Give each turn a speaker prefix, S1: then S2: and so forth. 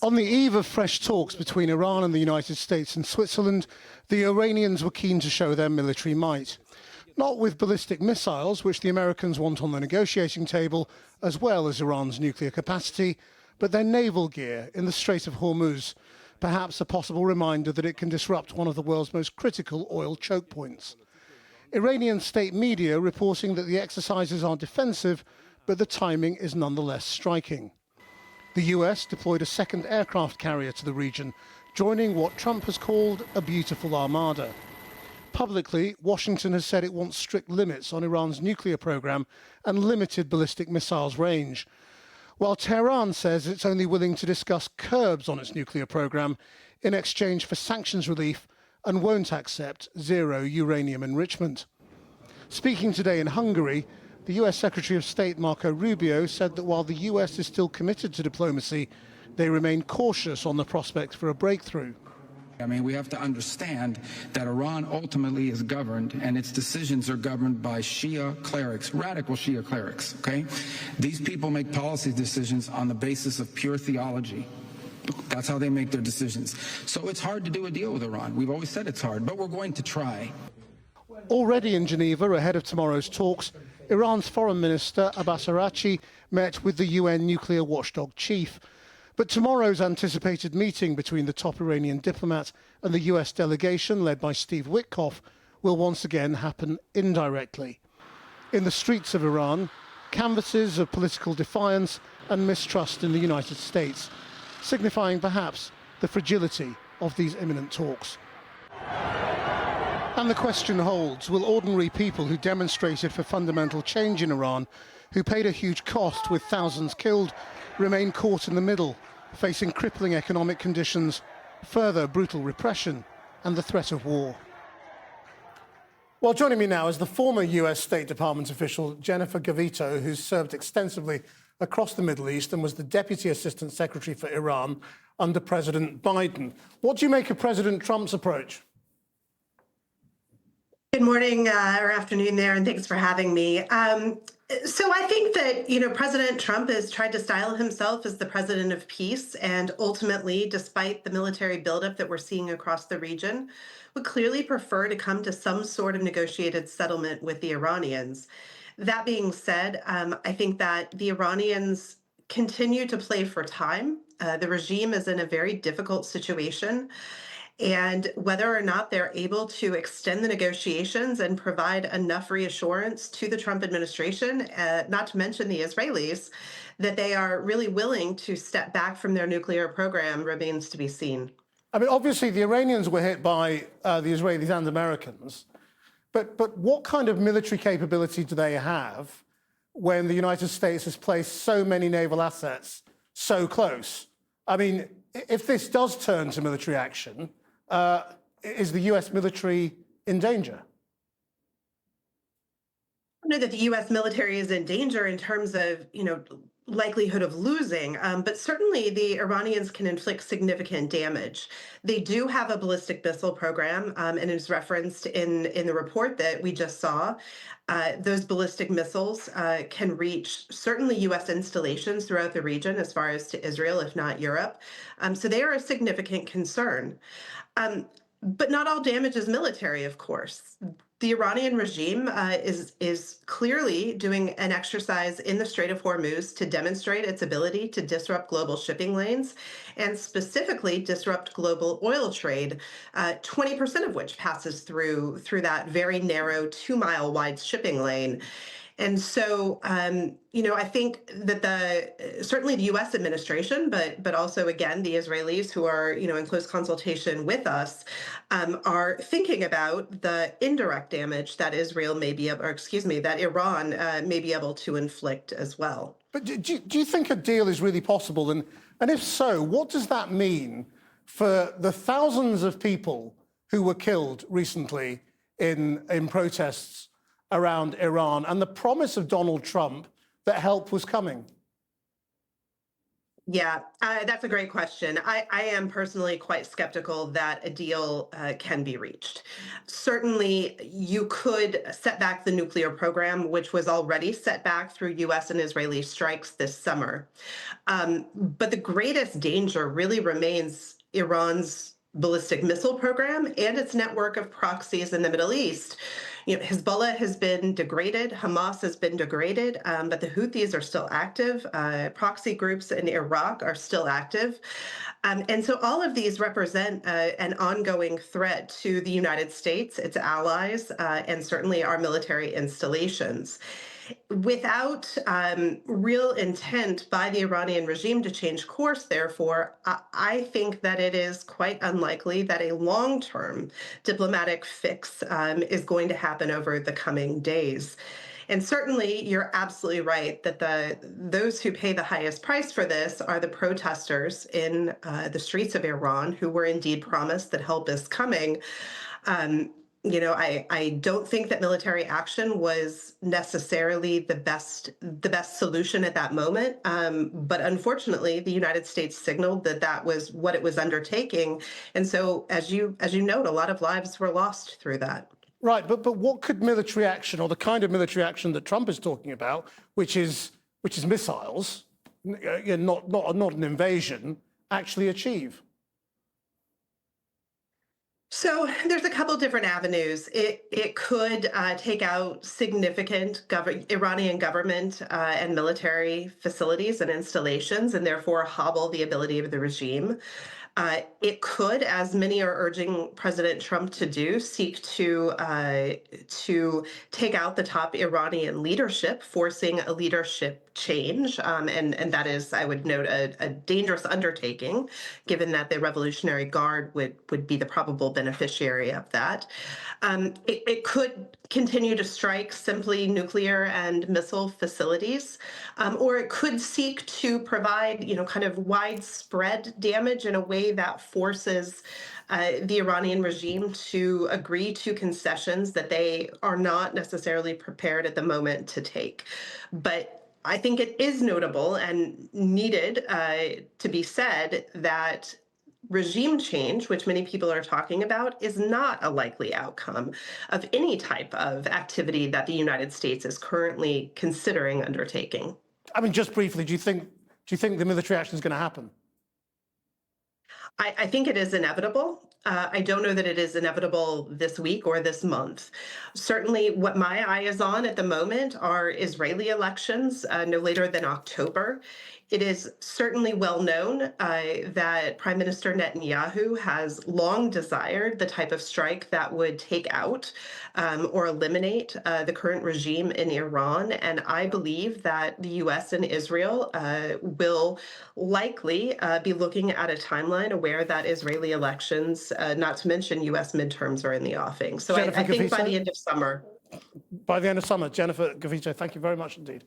S1: On the eve of fresh talks between Iran and the United States and Switzerland, the Iranians were keen to show their military might. Not with ballistic missiles, which the Americans want on the negotiating table, as well as Iran's nuclear capacity, but their naval gear in the Strait of Hormuz, perhaps a possible reminder that it can disrupt one of the world's most critical oil choke points. Iranian state media reporting that the exercises are defensive, but the timing is nonetheless striking. The US deployed a second aircraft carrier to the region, joining what Trump has called a beautiful armada. Publicly, Washington has said it wants strict limits on Iran's nuclear program and limited ballistic missiles range, while Tehran says it's only willing to discuss curbs on its nuclear program in exchange for sanctions relief and won't accept zero uranium enrichment. Speaking today in Hungary, the US Secretary of State Marco Rubio said that while the US is still committed to diplomacy, they remain cautious on the prospects for a breakthrough.
S2: I mean, we have to understand that Iran ultimately is governed, and its decisions are governed by Shia clerics, radical Shia clerics, okay? These people make policy decisions on the basis of pure theology. That's how they make their decisions. So it's hard to do a deal with Iran. We've always said it's hard, but we're going to try.
S1: Already in Geneva, ahead of tomorrow's talks, Iran's Foreign Minister Abbas Araghchi met with the UN nuclear watchdog chief. But tomorrow's anticipated meeting between the top Iranian diplomat and the US delegation, led by Steve Witkoff, will once again happen indirectly. In the streets of Iran, canvases of political defiance and mistrust in the United States, signifying perhaps the fragility of these imminent talks. And the question holds, will ordinary people who demonstrated for fundamental change in Iran, who paid a huge cost with thousands killed, remain caught in the middle, facing crippling economic conditions, further brutal repression, and the threat of war? Well, joining me now is the former US State Department official Jennifer Gavito, who's served extensively across the Middle East and was the Deputy Assistant Secretary for Iran under President Biden. What do you make of President Trump's approach?
S3: Good morning or afternoon there, and thanks for having me. So I think that, President Trump has tried to style himself as the president of peace, and ultimately, despite the military buildup that we're seeing across the region, would clearly prefer to come to some sort of negotiated settlement with the Iranians. That being said, I think that the Iranians continue to play for time. The regime is in a very difficult situation. And whether or not they're able to extend the negotiations and provide enough reassurance to the Trump administration, not to mention the Israelis, that they are really willing to step back from their nuclear program remains to be seen.
S1: I mean, obviously, the Iranians were hit by the Israelis and Americans, but what kind of military capability do they have when the United States has placed so many naval assets so close? I mean, if this does turn to military action, is the US military in danger?
S3: I know that the US military is in danger in terms of, likelihood of losing, but certainly the Iranians can inflict significant damage. They do have a ballistic missile program, and it's referenced in the report that we just saw. Those ballistic missiles can reach certainly US installations throughout the region as far as to Israel, if not Europe. So they are a significant concern. But not all damage is military, of course. The Iranian regime is clearly doing an exercise in the Strait of Hormuz to demonstrate its ability to disrupt global shipping lanes and specifically disrupt global oil trade, 20% of which passes through that very narrow 2-mile wide shipping lane. And so, I think that certainly the U.S. administration, but also, again, the Israelis who are, in close consultation with us, are thinking about the indirect damage that Iran may be able to inflict as well.
S1: But do you think a deal is really possible? And if so, what does that mean for the thousands of people who were killed recently in protests around Iran and the promise of Donald Trump that help was coming?
S3: Yeah, that's a great question. I am personally quite skeptical that a deal can be reached. Certainly, you could set back the nuclear program, which was already set back through US and Israeli strikes this summer. But the greatest danger really remains Iran's ballistic missile program and its network of proxies in the Middle East. Hezbollah has been degraded, Hamas has been degraded, but the Houthis are still active. Proxy groups in Iraq are still active. And so all of these represent an ongoing threat to the United States, its allies, and certainly our military installations. Without real intent by the Iranian regime to change course, therefore, I think that it is quite unlikely that a long-term diplomatic fix is going to happen over the coming days. And certainly, you're absolutely right that those who pay the highest price for this are the protesters in the streets of Iran, who were indeed promised that help is coming. I don't think that military action was necessarily the best solution at that moment. But unfortunately, the United States signaled that that was what it was undertaking. And so, as you note, a lot of lives were lost through that.
S1: Right, but what could military action, or the kind of military action that Trump is talking about, which is missiles, not an invasion, actually achieve?
S3: So there's a couple different avenues. It could take out significant Iranian government and military facilities and installations, and therefore hobble the ability of the regime. It could, as many are urging President Trump to do, seek to take out the top Iranian leadership, forcing a leadership change. And that is, I would note, a dangerous undertaking, given that the Revolutionary Guard would be the probable beneficiary of that. It could continue to strike simply nuclear and missile facilities, or it could seek to provide, kind of widespread damage in a way that forces the Iranian regime to agree to concessions that they are not necessarily prepared at the moment to take. But I think it is notable and needed to be said that regime change, which many people are talking about, is not a likely outcome of any type of activity that the United States is currently considering undertaking.
S1: I mean, just briefly, do you think the military action is going to happen?
S3: I think it is inevitable. I don't know that it is inevitable this week or this month. Certainly, what my eye is on at the moment are Israeli elections no later than October. It is certainly well known that Prime Minister Netanyahu has long desired the type of strike that would take out or eliminate the current regime in Iran. And I believe that the US and Israel will likely be looking at a timeline aware that Israeli elections, not to mention US midterms, are in the offing. So I think by the end of summer.
S1: By the end of summer. Jennifer Gavito, thank you very much indeed.